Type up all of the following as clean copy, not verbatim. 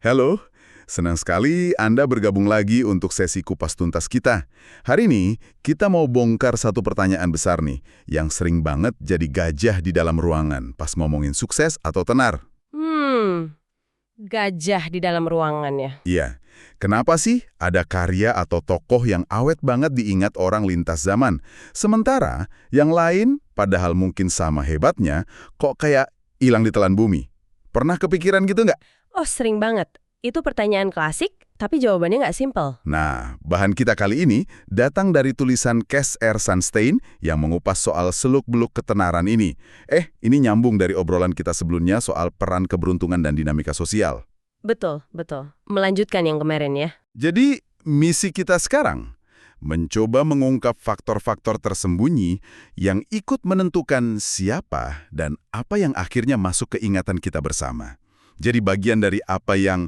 Halo, senang sekali Anda bergabung lagi untuk sesi kupas tuntas kita. Hari ini, kita mau bongkar satu pertanyaan besar nih, yang sering banget jadi gajah di dalam ruangan pas ngomongin sukses atau tenar. Gajah di dalam ruangan ya. Iya, kenapa sih ada karya atau tokoh yang awet banget diingat orang lintas zaman, sementara yang lain, padahal mungkin sama hebatnya, kok kayak hilang ditelan bumi? Pernah kepikiran gitu nggak? Oh, sering banget. Itu pertanyaan klasik, tapi jawabannya nggak simpel. Nah, bahan kita kali ini datang dari tulisan Cass R. Sunstein yang mengupas soal seluk-beluk ketenaran ini. Ini nyambung dari obrolan kita sebelumnya soal peran keberuntungan dan dinamika sosial. Betul, betul. Melanjutkan yang kemarin ya. Jadi, misi kita sekarang mencoba mengungkap faktor-faktor tersembunyi yang ikut menentukan siapa dan apa yang akhirnya masuk ke ingatan kita bersama. Jadi bagian dari apa yang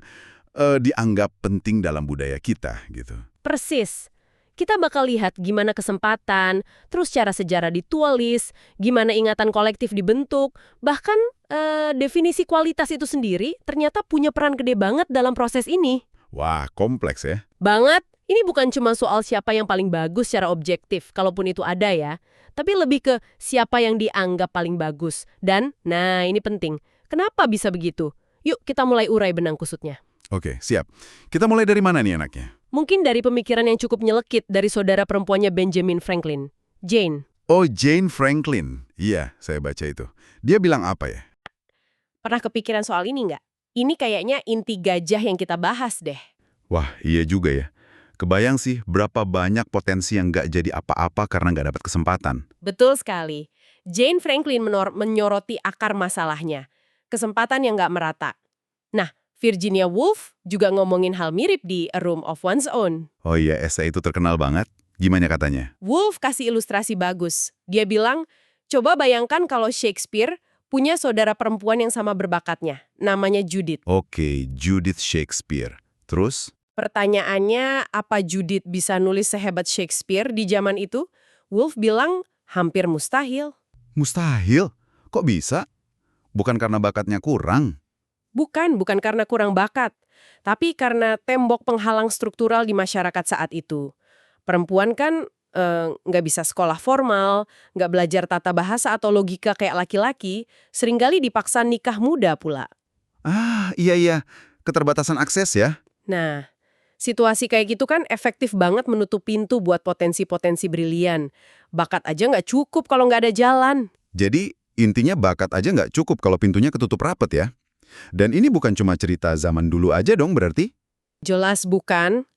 dianggap penting dalam budaya kita, gitu. Persis. Kita bakal lihat gimana kesempatan, terus cara sejarah ditulis, gimana ingatan kolektif dibentuk, bahkan definisi kualitas itu sendiri ternyata punya peran gede banget dalam proses ini. Wah, kompleks ya. Banget. Ini bukan cuma soal siapa yang paling bagus secara objektif, kalaupun itu ada ya. Tapi lebih ke siapa yang dianggap paling bagus. Dan, nah ini penting, kenapa bisa begitu? Yuk kita mulai urai benang kusutnya. Oke, siap. Kita mulai dari mana nih anaknya? Mungkin dari pemikiran yang cukup nyelekit dari saudara perempuannya Benjamin Franklin, Jane. Oh, Jane Franklin. Iya, saya baca itu. Dia bilang apa ya? Pernah kepikiran soal ini nggak? Ini kayaknya inti gajah yang kita bahas deh. Wah, iya juga ya. Kebayang sih berapa banyak potensi yang nggak jadi apa-apa karena nggak dapat kesempatan. Betul sekali. Jane Franklin menyoroti akar masalahnya. Kesempatan yang nggak merata. Nah, Virginia Woolf juga ngomongin hal mirip di A Room of One's Own. Oh iya, esai itu terkenal banget. Gimana katanya? Woolf kasih ilustrasi bagus. Dia bilang, coba bayangkan kalau Shakespeare punya saudara perempuan yang sama berbakatnya. Namanya Judith. Oke, Judith Shakespeare. Terus? Pertanyaannya, apa Judith bisa nulis sehebat Shakespeare di zaman itu? Woolf bilang, hampir mustahil. Mustahil? Kok bisa? Bukan karena bakatnya kurang. Bukan karena kurang bakat, tapi karena tembok penghalang struktural di masyarakat saat itu. Perempuan kan nggak bisa sekolah formal, nggak belajar tata bahasa atau logika kayak laki-laki, seringkali dipaksa nikah muda pula. Ah, iya. Keterbatasan akses ya? Nah, situasi kayak gitu kan efektif banget menutup pintu buat potensi-potensi brilian. Bakat aja nggak cukup kalau nggak ada jalan. Jadi, intinya bakat aja nggak cukup kalau pintunya ketutup rapet ya? Dan ini bukan cuma cerita zaman dulu aja dong berarti? Jelas bukan.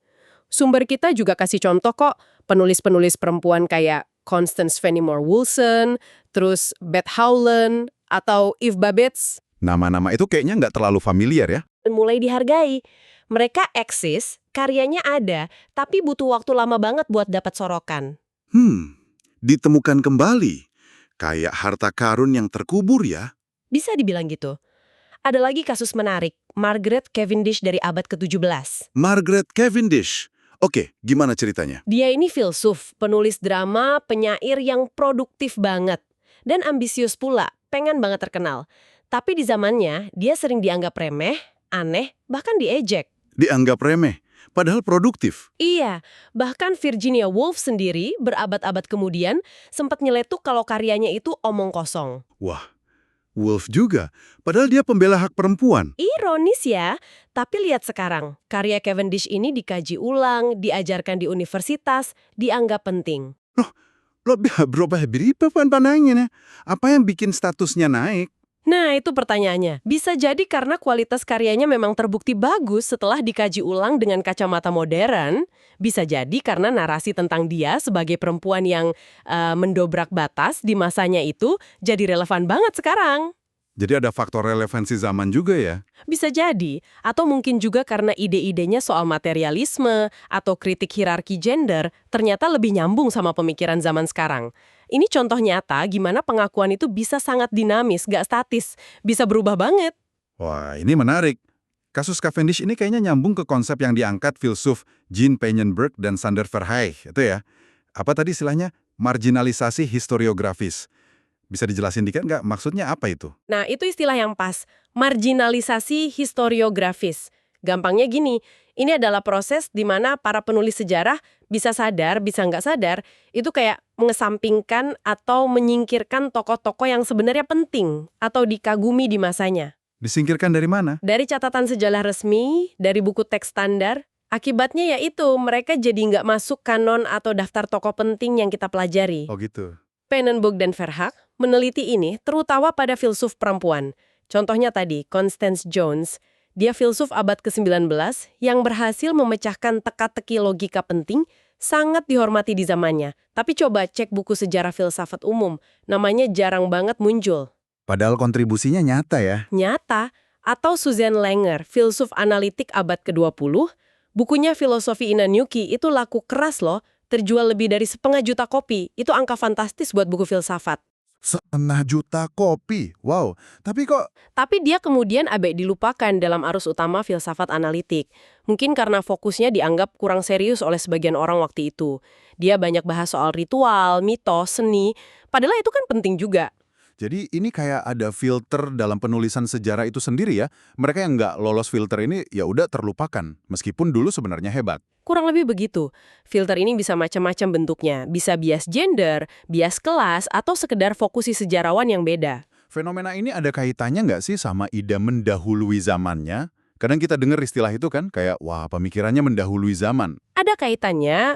Sumber kita juga kasih contoh kok, penulis-penulis perempuan kayak Constance Fenimore Wilson, terus Beth Howland, atau Eve Babbitt. Nama-nama itu kayaknya nggak terlalu familiar ya? Mulai dihargai. Mereka eksis, karyanya ada, tapi butuh waktu lama banget buat dapat sorokan. Ditemukan kembali. Kayak harta karun yang terkubur ya? Bisa dibilang gitu. Ada lagi kasus menarik, Margaret Cavendish dari abad ke-17. Margaret Cavendish. Oke, gimana ceritanya? Dia ini filsuf, penulis drama, penyair yang produktif banget. Dan ambisius pula, pengen banget terkenal. Tapi di zamannya, dia sering dianggap remeh, aneh, bahkan diejek. Dianggap remeh, padahal produktif. Iya, bahkan Virginia Woolf sendiri berabad-abad kemudian sempat nyeletuk kalau karyanya itu omong kosong. Wah, Woolf juga, padahal dia pembela hak perempuan. Ironis ya, tapi lihat sekarang, karya Cavendish ini dikaji ulang, diajarkan di universitas, dianggap penting. Lo berubah berapa pandangannya? Apa yang bikin statusnya naik? Nah, itu pertanyaannya. Bisa jadi karena kualitas karyanya memang terbukti bagus setelah dikaji ulang dengan kacamata modern. Bisa jadi karena narasi tentang dia sebagai perempuan yang mendobrak batas di masanya itu jadi relevan banget sekarang. Jadi ada faktor relevansi zaman juga ya? Bisa jadi, atau mungkin juga karena ide-idenya soal materialisme atau kritik hierarki gender ternyata lebih nyambung sama pemikiran zaman sekarang. Ini contoh nyata gimana pengakuan itu bisa sangat dinamis, gak statis, bisa berubah banget. Wah, ini menarik. Kasus Cavendish ini kayaknya nyambung ke konsep yang diangkat filsuf Jean Payne-Burke dan Sander Verhaeghe, itu ya. Apa tadi istilahnya? Marginalisasi historiografis. Bisa dijelasin dikit nggak? Maksudnya apa itu? Nah, itu istilah yang pas, marginalisasi historiografis. Gampangnya gini, ini adalah proses di mana para penulis sejarah bisa sadar, bisa nggak sadar, itu kayak mengesampingkan atau menyingkirkan tokoh-tokoh yang sebenarnya penting atau dikagumi di masanya. Disingkirkan dari mana? Dari catatan sejarah resmi, dari buku teks standar, akibatnya yaitu mereka jadi nggak masuk kanon atau daftar tokoh penting yang kita pelajari. Oh gitu. Pannenberg dan Verhaak meneliti ini terutama pada filsuf perempuan. Contohnya tadi, Constance Jones. Dia filsuf abad ke-19 yang berhasil memecahkan teka-teki logika penting, sangat dihormati di zamannya. Tapi coba cek buku sejarah filsafat umum, namanya jarang banget muncul. Padahal kontribusinya nyata ya. Nyata. Atau Suzanne Langer, filsuf analitik abad ke-20, bukunya Filosofi Inanyuki itu laku keras loh, terjual lebih dari 500 juta kopi. Itu angka fantastis buat buku filsafat. 1,5 juta kopi. Wow, tapi kok... Tapi dia kemudian abek dilupakan dalam arus utama filsafat analitik. Mungkin karena fokusnya dianggap kurang serius oleh sebagian orang waktu itu. Dia banyak bahas soal ritual, mitos, seni, padahal itu kan penting juga. Jadi ini kayak ada filter dalam penulisan sejarah itu sendiri ya. Mereka yang nggak lolos filter ini ya udah terlupakan, meskipun dulu sebenarnya hebat. Kurang lebih begitu. Filter ini bisa macam-macam bentuknya. Bisa bias gender, bias kelas, atau sekedar fokusi sejarawan yang beda. Fenomena ini ada kaitannya nggak sih sama ide mendahului zamannya? Kadang kita dengar istilah itu kan, kayak wah pemikirannya mendahului zaman. Ada kaitannya,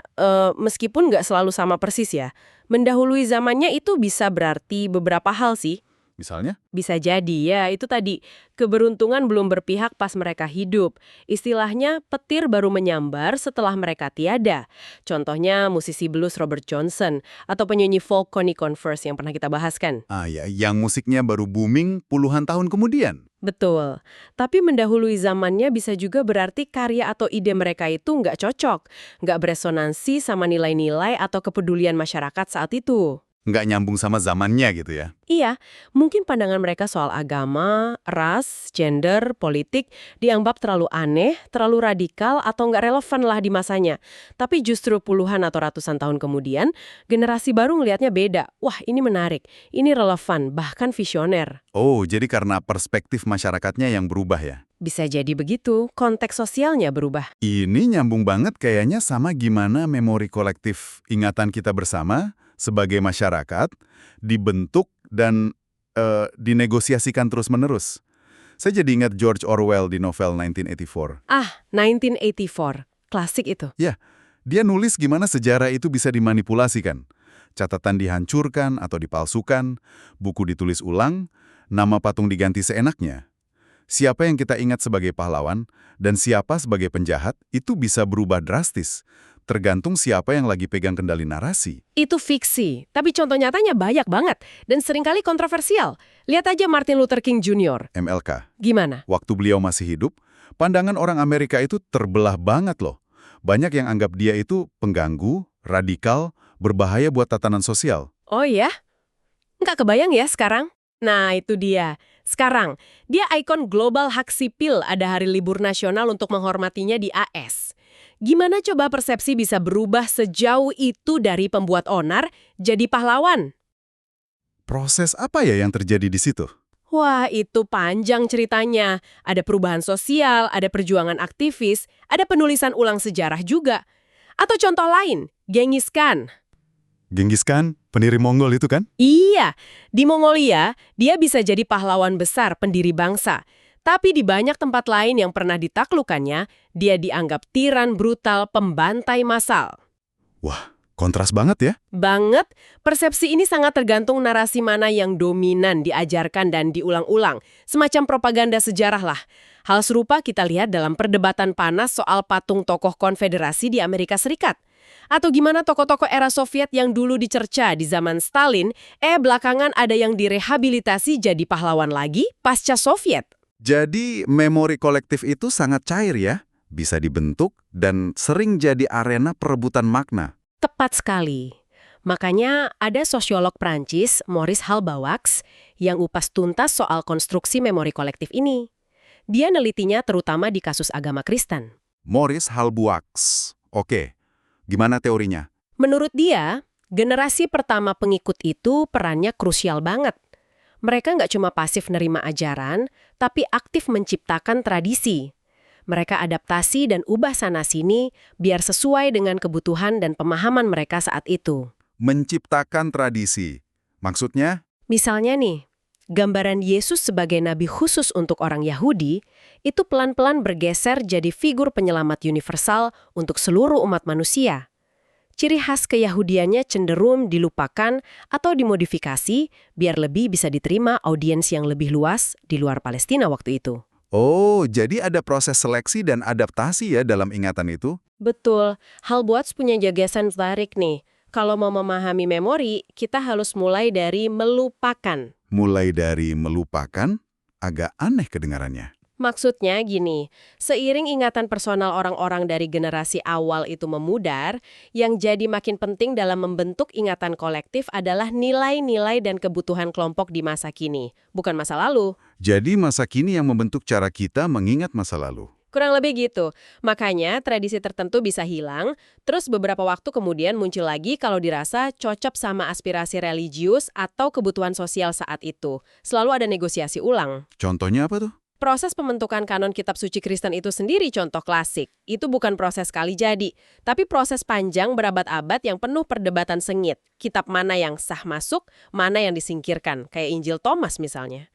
meskipun nggak selalu sama persis ya. Mendahului zamannya itu bisa berarti beberapa hal sih. Misalnya? Bisa jadi ya, itu tadi, keberuntungan belum berpihak pas mereka hidup. Istilahnya, petir baru menyambar setelah mereka tiada. Contohnya musisi blues Robert Johnson, atau penyanyi folk Connie Converse yang pernah kita bahas kan. Ah ya, yang musiknya baru booming puluhan tahun kemudian. Betul. Tapi mendahului zamannya bisa juga berarti karya atau ide mereka itu nggak cocok, nggak beresonansi sama nilai-nilai atau kepedulian masyarakat saat itu. Nggak nyambung sama zamannya gitu ya. Iya, mungkin pandangan mereka soal agama, ras, gender, politik dianggap terlalu aneh, terlalu radikal, atau nggak relevan lah di masanya. Tapi justru puluhan atau ratusan tahun kemudian, generasi baru ngelihatnya beda. Wah, ini menarik, ini relevan, bahkan visioner. Oh, jadi karena perspektif masyarakatnya yang berubah ya? Bisa jadi begitu, konteks sosialnya berubah. Ini nyambung banget kayaknya sama gimana memori kolektif ingatan kita bersama sebagai masyarakat dibentuk dan dinegosiasikan terus-menerus. Saya jadi ingat George Orwell di novel 1984. 1984, klasik itu. Ya, dia nulis gimana sejarah itu bisa dimanipulasikan. Catatan dihancurkan atau dipalsukan, buku ditulis ulang, nama patung diganti seenaknya. Siapa yang kita ingat sebagai pahlawan dan siapa sebagai penjahat itu bisa berubah drastis, tergantung siapa yang lagi pegang kendali narasi. Itu fiksi, tapi contoh nyatanya banyak banget dan seringkali kontroversial. Lihat aja Martin Luther King Jr. MLK. Gimana? Waktu beliau masih hidup, pandangan orang Amerika itu terbelah banget loh. Banyak yang anggap dia itu pengganggu, radikal, berbahaya buat tatanan sosial. Oh ya? Nggak kebayang ya sekarang? Nah, itu dia. Sekarang, dia ikon global hak sipil, ada hari libur nasional untuk menghormatinya di AS. Gimana coba persepsi bisa berubah sejauh itu dari pembuat onar jadi pahlawan? Proses apa ya yang terjadi di situ? Wah, itu panjang ceritanya. Ada perubahan sosial, ada perjuangan aktivis, ada penulisan ulang sejarah juga. Atau contoh lain, Genghis Khan. Genghis Khan, pendiri Mongol itu kan? Iya, di Mongolia, dia bisa jadi pahlawan besar pendiri bangsa. Tapi di banyak tempat lain yang pernah ditaklukkannya, dia dianggap tiran brutal pembantai massal. Wah, kontras banget ya. Banget, persepsi ini sangat tergantung narasi mana yang dominan diajarkan dan diulang-ulang. Semacam propaganda sejarah lah. Hal serupa kita lihat dalam perdebatan panas soal patung tokoh konfederasi di Amerika Serikat. Atau gimana tokoh-tokoh era Soviet yang dulu dicerca di zaman Stalin, belakangan ada yang direhabilitasi jadi pahlawan lagi pasca Soviet. Jadi memori kolektif itu sangat cair ya, bisa dibentuk dan sering jadi arena perebutan makna. Tepat sekali. Makanya ada sosiolog Prancis, Maurice Halbwachs, yang upas tuntas soal konstruksi memori kolektif ini. Dia nelitinya terutama di kasus agama Kristen. Maurice Halbwachs. Oke. Gimana teorinya? Menurut dia, generasi pertama pengikut itu perannya krusial banget. Mereka nggak cuma pasif nerima ajaran, tapi aktif menciptakan tradisi. Mereka adaptasi dan ubah sana-sini biar sesuai dengan kebutuhan dan pemahaman mereka saat itu. Menciptakan tradisi. Maksudnya? Misalnya nih, gambaran Yesus sebagai nabi khusus untuk orang Yahudi itu pelan-pelan bergeser jadi figur penyelamat universal untuk seluruh umat manusia. Ciri khas keyahudiannya cenderung dilupakan atau dimodifikasi biar lebih bisa diterima audiens yang lebih luas di luar Palestina waktu itu. Oh, jadi ada proses seleksi dan adaptasi ya dalam ingatan itu? Betul, Hallbutz punya gagasan menarik nih. Kalau mau memahami memori, kita harus mulai dari melupakan. Mulai dari melupakan, agak aneh kedengarannya. Maksudnya gini, seiring ingatan personal orang-orang dari generasi awal itu memudar, yang jadi makin penting dalam membentuk ingatan kolektif adalah nilai-nilai dan kebutuhan kelompok di masa kini, bukan masa lalu. Jadi masa kini yang membentuk cara kita mengingat masa lalu. Kurang lebih gitu. Makanya tradisi tertentu bisa hilang, terus beberapa waktu kemudian muncul lagi kalau dirasa cocok sama aspirasi religius atau kebutuhan sosial saat itu. Selalu ada negosiasi ulang. Contohnya apa tuh? Proses pembentukan kanon kitab suci Kristen itu sendiri contoh klasik. Itu bukan proses sekali jadi, tapi proses panjang berabad-abad yang penuh perdebatan sengit. Kitab mana yang sah masuk, mana yang disingkirkan, kayak Injil Thomas misalnya.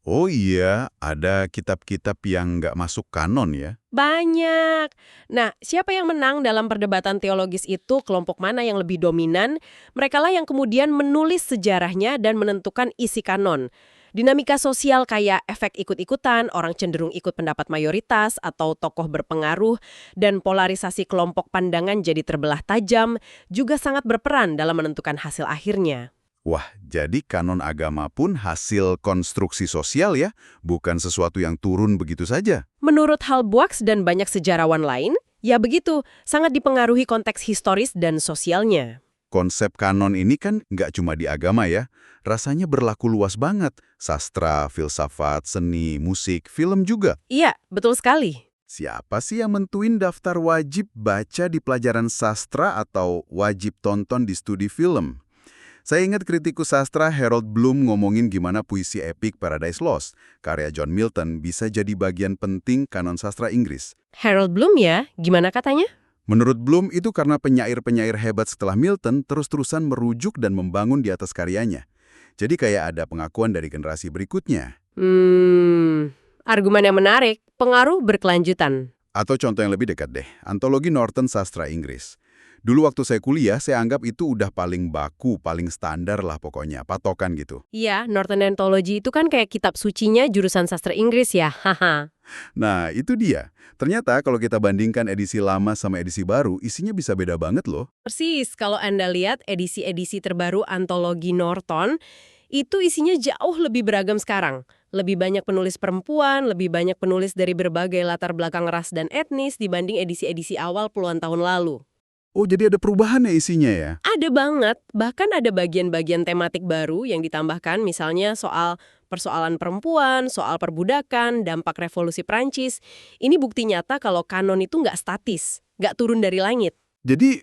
Oh iya, ada kitab-kitab yang nggak masuk kanon ya? Banyak. Nah, siapa yang menang dalam perdebatan teologis itu, kelompok mana yang lebih dominan, merekalah yang kemudian menulis sejarahnya dan menentukan isi kanon. Dinamika sosial kayak efek ikut-ikutan, orang cenderung ikut pendapat mayoritas atau tokoh berpengaruh, dan polarisasi kelompok pandangan jadi terbelah tajam, juga sangat berperan dalam menentukan hasil akhirnya. Wah, jadi kanon agama pun hasil konstruksi sosial ya, bukan sesuatu yang turun begitu saja. Menurut Hallbutz dan banyak sejarawan lain, ya begitu, sangat dipengaruhi konteks historis dan sosialnya. Konsep kanon ini kan nggak cuma di agama ya, rasanya berlaku luas banget. Sastra, filsafat, seni, musik, film juga. Iya, betul sekali. Siapa sih yang mentuin daftar wajib baca di pelajaran sastra atau wajib tonton di studi film? Saya ingat kritikus sastra Harold Bloom ngomongin gimana puisi epik Paradise Lost, karya John Milton, bisa jadi bagian penting kanon sastra Inggris. Harold Bloom ya, gimana katanya? Menurut Bloom, itu karena penyair-penyair hebat setelah Milton terus-terusan merujuk dan membangun di atas karyanya. Jadi kayak ada pengakuan dari generasi berikutnya. Argumen yang menarik, pengaruh berkelanjutan. Atau contoh yang lebih dekat deh, antologi Norton Sastra Inggris. Dulu waktu saya kuliah, saya anggap itu udah paling baku, paling standar lah pokoknya, patokan gitu. Iya, Norton Anthology itu kan kayak kitab sucinya jurusan sastra Inggris ya, haha. Nah, itu dia. Ternyata kalau kita bandingkan edisi lama sama edisi baru, isinya bisa beda banget loh. Persis, kalau Anda lihat edisi-edisi terbaru antologi Norton, itu isinya jauh lebih beragam sekarang. Lebih banyak penulis perempuan, lebih banyak penulis dari berbagai latar belakang ras dan etnis dibanding edisi-edisi awal puluhan tahun lalu. Oh, jadi ada perubahan ya isinya ya? Ada banget, bahkan ada bagian-bagian tematik baru yang ditambahkan, misalnya soal persoalan perempuan, soal perbudakan, dampak revolusi Prancis. Ini bukti nyata kalau kanon itu nggak statis, nggak turun dari langit. Jadi,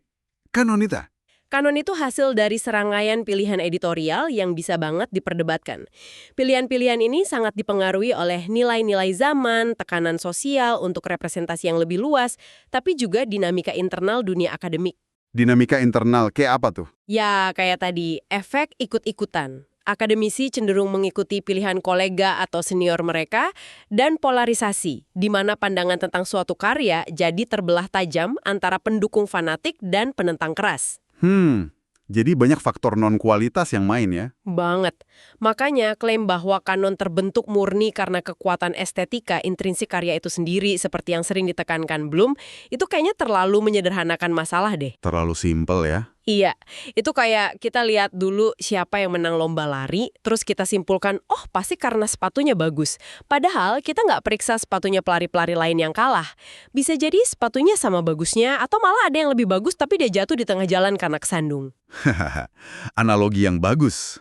kanonita? Kanon itu hasil dari serangkaian pilihan editorial yang bisa banget diperdebatkan. Pilihan-pilihan ini sangat dipengaruhi oleh nilai-nilai zaman, tekanan sosial untuk representasi yang lebih luas, tapi juga dinamika internal dunia akademik. Dinamika internal, kayak apa tuh? Ya, kayak tadi, efek ikut-ikutan. Akademisi cenderung mengikuti pilihan kolega atau senior mereka, dan polarisasi, di mana pandangan tentang suatu karya jadi terbelah tajam antara pendukung fanatik dan penentang keras. Jadi banyak faktor non-kualitas yang main ya? Banget. Makanya klaim bahwa kanon terbentuk murni karena kekuatan estetika intrinsik karya itu sendiri seperti yang sering ditekankan Bloom, itu kayaknya terlalu menyederhanakan masalah deh. Terlalu simpel ya? Iya, itu kayak kita lihat dulu siapa yang menang lomba lari, terus kita simpulkan, oh pasti karena sepatunya bagus. Padahal kita nggak periksa sepatunya pelari-pelari lain yang kalah. Bisa jadi sepatunya sama bagusnya, atau malah ada yang lebih bagus tapi dia jatuh di tengah jalan karena kesandung. Analogi yang bagus.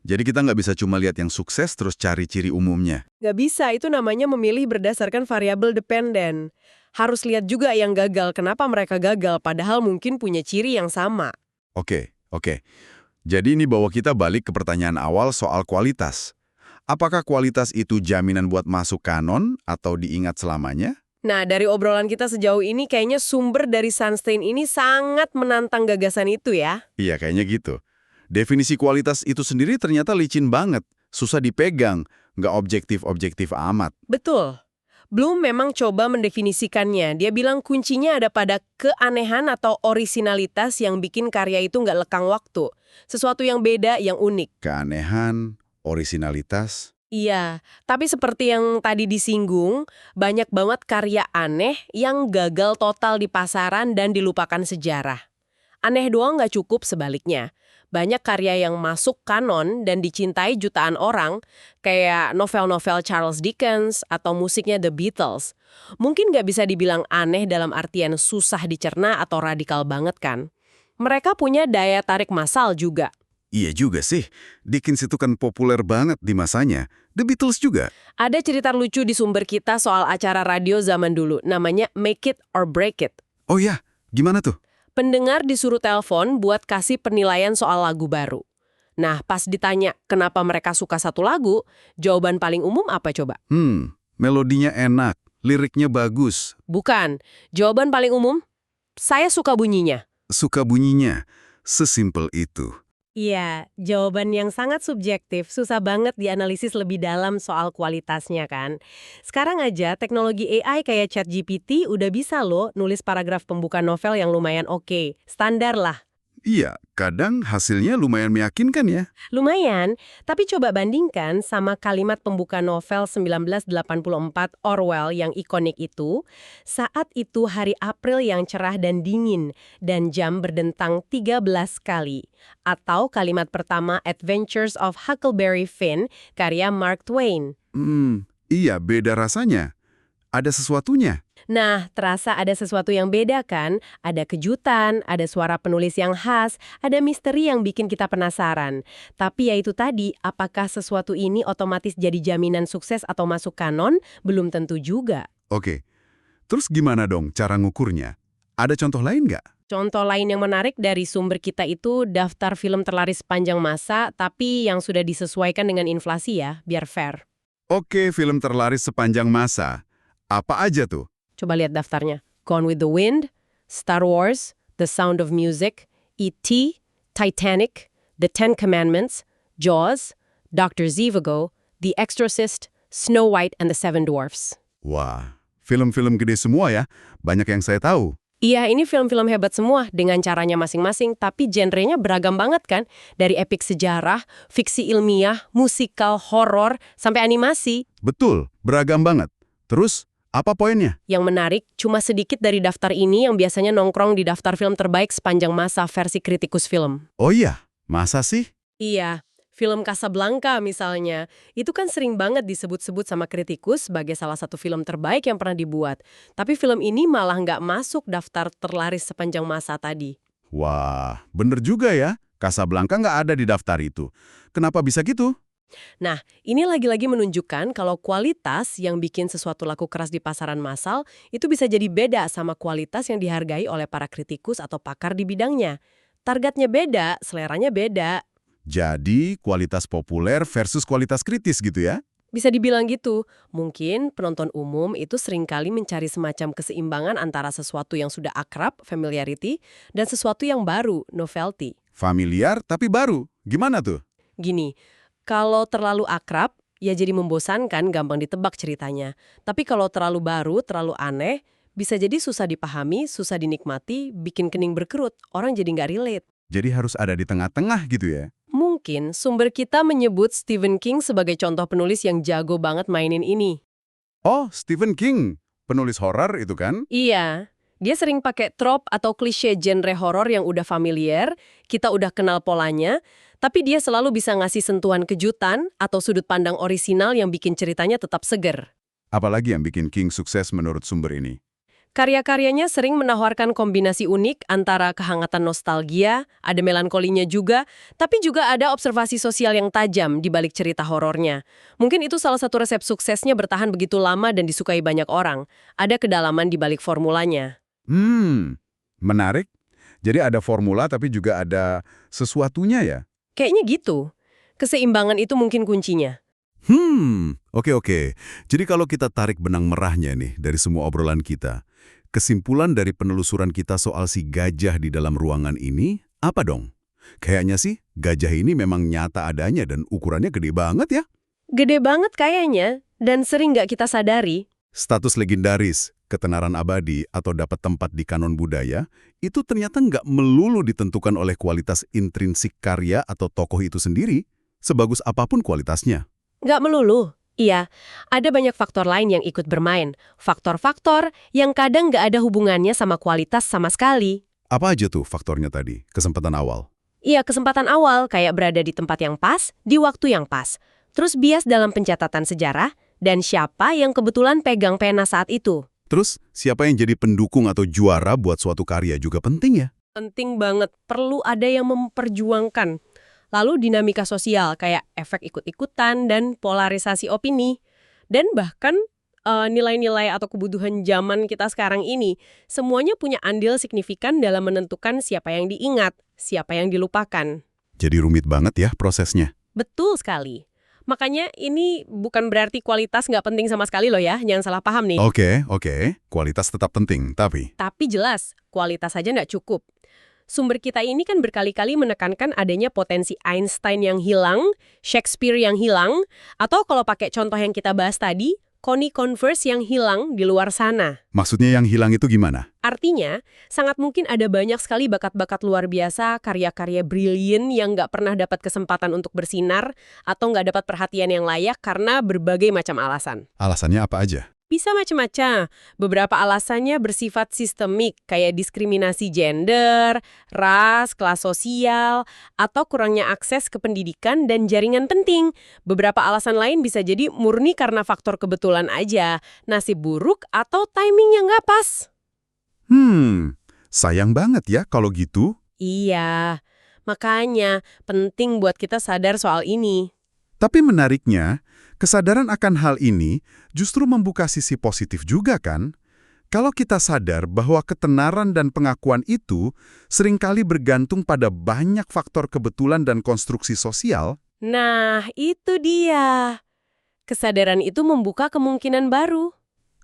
Jadi kita nggak bisa cuma lihat yang sukses terus cari ciri umumnya. Nggak bisa, itu namanya memilih berdasarkan variabel dependen. Harus lihat juga yang gagal, kenapa mereka gagal, padahal mungkin punya ciri yang sama. Oke. Jadi ini bawa kita balik ke pertanyaan awal soal kualitas. Apakah kualitas itu jaminan buat masuk kanon atau diingat selamanya? Nah, dari obrolan kita sejauh ini kayaknya sumber dari Sunstein ini sangat menantang gagasan itu ya. Iya, kayaknya gitu. Definisi kualitas itu sendiri ternyata licin banget, susah dipegang, nggak objektif-objektif amat. Betul. Bloom memang coba mendefinisikannya. Dia bilang kuncinya ada pada keanehan atau orisinalitas yang bikin karya itu nggak lekang waktu. Sesuatu yang beda, yang unik. Keanehan, orisinalitas. Iya, tapi seperti yang tadi disinggung, banyak banget karya aneh yang gagal total di pasaran dan dilupakan sejarah. Aneh doang nggak cukup, sebaliknya. Banyak karya yang masuk kanon dan dicintai jutaan orang, kayak novel-novel Charles Dickens atau musiknya The Beatles. Mungkin nggak bisa dibilang aneh dalam artian susah dicerna atau radikal banget kan. Mereka punya daya tarik massal juga. Iya juga sih, Dickens itu kan populer banget di masanya. The Beatles juga. Ada cerita lucu di sumber kita soal acara radio zaman dulu, namanya Make It or Break It. Oh ya, gimana tuh? Pendengar disuruh telepon buat kasih penilaian soal lagu baru. Nah, pas ditanya kenapa mereka suka satu lagu, jawaban paling umum apa coba? Melodinya enak, liriknya bagus, Bukan. Jawaban paling umum, saya suka bunyinya. suka bunyinya. Sesimpel itu. Iya, jawaban yang sangat subjektif, susah banget dianalisis lebih dalam soal kualitasnya kan. Sekarang aja teknologi AI kayak ChatGPT udah bisa loh nulis paragraf pembuka novel yang lumayan oke. Standar lah. Iya, kadang hasilnya lumayan meyakinkan ya. Lumayan, tapi coba bandingkan sama kalimat pembuka novel 1984 Orwell yang ikonik itu. Saat itu hari April yang cerah dan dingin, dan jam berdentang 13 kali. Atau kalimat pertama Adventures of Huckleberry Finn, karya Mark Twain. Iya, beda rasanya. Ada sesuatunya. Nah, terasa ada sesuatu yang beda kan? Ada kejutan, ada suara penulis yang khas, ada misteri yang bikin kita penasaran. Tapi ya itu tadi, apakah sesuatu ini otomatis jadi jaminan sukses atau masuk kanon? Belum tentu juga. Oke, terus gimana dong cara ngukurnya? Ada contoh lain nggak? Contoh lain yang menarik dari sumber kita itu daftar film terlaris sepanjang masa, tapi yang sudah disesuaikan dengan inflasi ya, biar fair. Oke, film terlaris sepanjang masa. Apa aja tuh? Coba lihat daftarnya. Gone with the Wind, Star Wars, The Sound of Music, E.T., Titanic, The Ten Commandments, Jaws, Dr. Zhivago, The Exorcist, Snow White and the Seven Dwarfs. Wah, film-film gede semua ya. Banyak yang saya tahu. Iya, ini film-film hebat semua dengan caranya masing-masing, tapi genrenya beragam banget kan? Dari epik sejarah, fiksi ilmiah, musikal, horor, sampai animasi. Betul, beragam banget. Terus, apa poinnya? Yang menarik, cuma sedikit dari daftar ini yang biasanya nongkrong di daftar film terbaik sepanjang masa versi kritikus film. Oh iya, masa sih? Iya, film Casablanca misalnya, itu kan sering banget disebut-sebut sama kritikus sebagai salah satu film terbaik yang pernah dibuat. Tapi film ini malah nggak masuk daftar terlaris sepanjang masa tadi. Wah, bener juga ya. Casablanca nggak ada di daftar itu. Kenapa bisa gitu? Nah, ini lagi-lagi menunjukkan kalau kualitas yang bikin sesuatu laku keras di pasaran massal itu bisa jadi beda sama kualitas yang dihargai oleh para kritikus atau pakar di bidangnya. Targetnya beda, seleranya beda. Jadi, kualitas populer versus kualitas kritis gitu ya? Bisa dibilang gitu. Mungkin penonton umum itu seringkali mencari semacam keseimbangan antara sesuatu yang sudah akrab, familiarity, dan sesuatu yang baru, novelty. Familiar tapi baru. Gimana tuh? Gini, kalau terlalu akrab, ya jadi membosankan, gampang ditebak ceritanya. Tapi kalau terlalu baru, terlalu aneh, bisa jadi susah dipahami, susah dinikmati, bikin kening berkerut, orang jadi nggak relate. Jadi harus ada di tengah-tengah gitu ya? Mungkin sumber kita menyebut Stephen King sebagai contoh penulis yang jago banget mainin ini. Oh, Stephen King. Penulis horor itu kan? Iya, dia sering pakai trope atau klise genre horor yang udah familiar, kita udah kenal polanya, tapi dia selalu bisa ngasih sentuhan kejutan atau sudut pandang orisinal yang bikin ceritanya tetap seger. Apalagi yang bikin King sukses menurut sumber ini? Karya-karyanya sering menawarkan kombinasi unik antara kehangatan nostalgia, ada melankolinya juga, tapi juga ada observasi sosial yang tajam di balik cerita horornya. Mungkin itu salah satu resep suksesnya bertahan begitu lama dan disukai banyak orang. Ada kedalaman di balik formulanya. Menarik. Jadi ada formula tapi juga ada sesuatunya ya? Kayaknya gitu. Keseimbangan itu mungkin kuncinya. Oke. Jadi kalau kita tarik benang merahnya nih dari semua obrolan kita, kesimpulan dari penelusuran kita soal si gajah di dalam ruangan ini, apa dong? Kayaknya sih, gajah ini memang nyata adanya dan ukurannya gede banget ya. Gede banget kayaknya, dan sering nggak kita sadari. Status legendaris, ketenaran abadi, atau dapat tempat di kanon budaya, itu ternyata nggak melulu ditentukan oleh kualitas intrinsik karya atau tokoh itu sendiri, sebagus apapun kualitasnya. Nggak melulu. Iya, ada banyak faktor lain yang ikut bermain. Faktor-faktor yang kadang nggak ada hubungannya sama kualitas sama sekali. Apa aja tuh faktornya tadi, kesempatan awal? Iya, kesempatan awal kayak berada di tempat yang pas, di waktu yang pas. Terus bias dalam pencatatan sejarah, dan siapa yang kebetulan pegang pena saat itu. Terus, siapa yang jadi pendukung atau juara buat suatu karya juga penting ya? Penting banget, perlu ada yang memperjuangkan. Lalu dinamika sosial kayak efek ikut-ikutan dan polarisasi opini. Dan bahkan nilai-nilai atau kebutuhan zaman kita sekarang ini, semuanya punya andil signifikan dalam menentukan siapa yang diingat, siapa yang dilupakan. Jadi rumit banget ya prosesnya. Betul sekali. Makanya ini bukan berarti kualitas nggak penting sama sekali loh ya, jangan salah paham nih. Oke. Kualitas tetap penting, tapi... Tapi jelas, kualitas saja nggak cukup. Sumber kita ini kan berkali-kali menekankan adanya potensi Einstein yang hilang, Shakespeare yang hilang, atau kalau pakai contoh yang kita bahas tadi, Connie Converse yang hilang di luar sana. Maksudnya yang hilang itu gimana? Artinya, sangat mungkin ada banyak sekali bakat-bakat luar biasa, karya-karya brilian yang nggak pernah dapat kesempatan untuk bersinar, atau nggak dapat perhatian yang layak karena berbagai macam alasan. Alasannya apa aja? Bisa macam-macam. Beberapa alasannya bersifat sistemik, kayak diskriminasi gender, ras, kelas sosial, atau kurangnya akses ke pendidikan dan jaringan penting. Beberapa alasan lain bisa jadi murni karena faktor kebetulan aja, nasib buruk atau timing yang nggak pas. Sayang banget ya kalau gitu. Iya, makanya penting buat kita sadar soal ini. Tapi menariknya, kesadaran akan hal ini justru membuka sisi positif juga kan? Kalau kita sadar bahwa ketenaran dan pengakuan itu seringkali bergantung pada banyak faktor kebetulan dan konstruksi sosial. Nah, itu dia. Kesadaran itu membuka kemungkinan baru.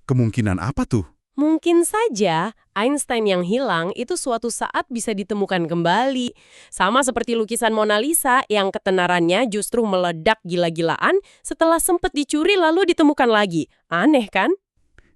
Kemungkinan apa tuh? Mungkin saja Einstein yang hilang itu suatu saat bisa ditemukan kembali. Sama seperti lukisan Mona Lisa yang ketenarannya justru meledak gila-gilaan setelah sempat dicuri lalu ditemukan lagi. Aneh kan?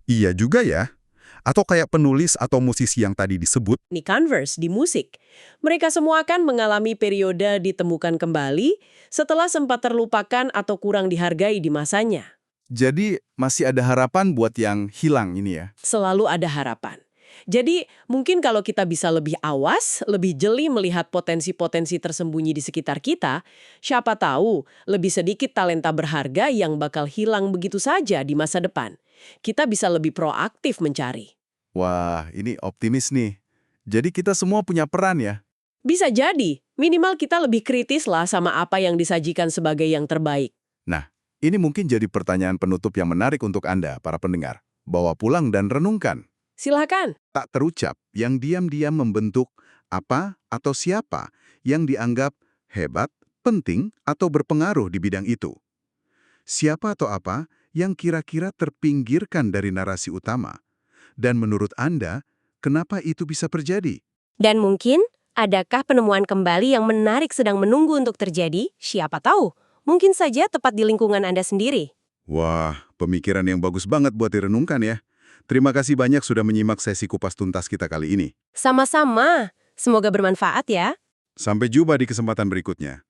Iya juga ya. Atau kayak penulis atau musisi yang tadi disebut. Nick Converse di musik. Mereka semua kan mengalami periode ditemukan kembali setelah sempat terlupakan atau kurang dihargai di masanya. Jadi masih ada harapan buat yang hilang ini ya? Selalu ada harapan. Jadi, mungkin kalau kita bisa lebih awas, lebih jeli melihat potensi-potensi tersembunyi di sekitar kita, siapa tahu lebih sedikit talenta berharga yang bakal hilang begitu saja di masa depan. Kita bisa lebih proaktif mencari. Wah, ini optimis nih. Jadi kita semua punya peran ya? Bisa jadi, minimal kita lebih kritis lah sama apa yang disajikan sebagai yang terbaik. Nah, ini mungkin jadi pertanyaan penutup yang menarik untuk Anda, para pendengar. Bawa pulang dan renungkan. Silakan. Tak terucap yang diam-diam membentuk apa atau siapa yang dianggap hebat, penting, atau berpengaruh di bidang itu. Siapa atau apa yang kira-kira terpinggirkan dari narasi utama. Dan menurut Anda, kenapa itu bisa terjadi? Dan mungkin, adakah penemuan kembali yang menarik sedang menunggu untuk terjadi? Siapa tahu. Mungkin saja tepat di lingkungan Anda sendiri. Wah, pemikiran yang bagus banget buat direnungkan ya. Terima kasih banyak sudah menyimak sesi kupas tuntas kita kali ini. Sama-sama. Semoga bermanfaat ya. Sampai jumpa di kesempatan berikutnya.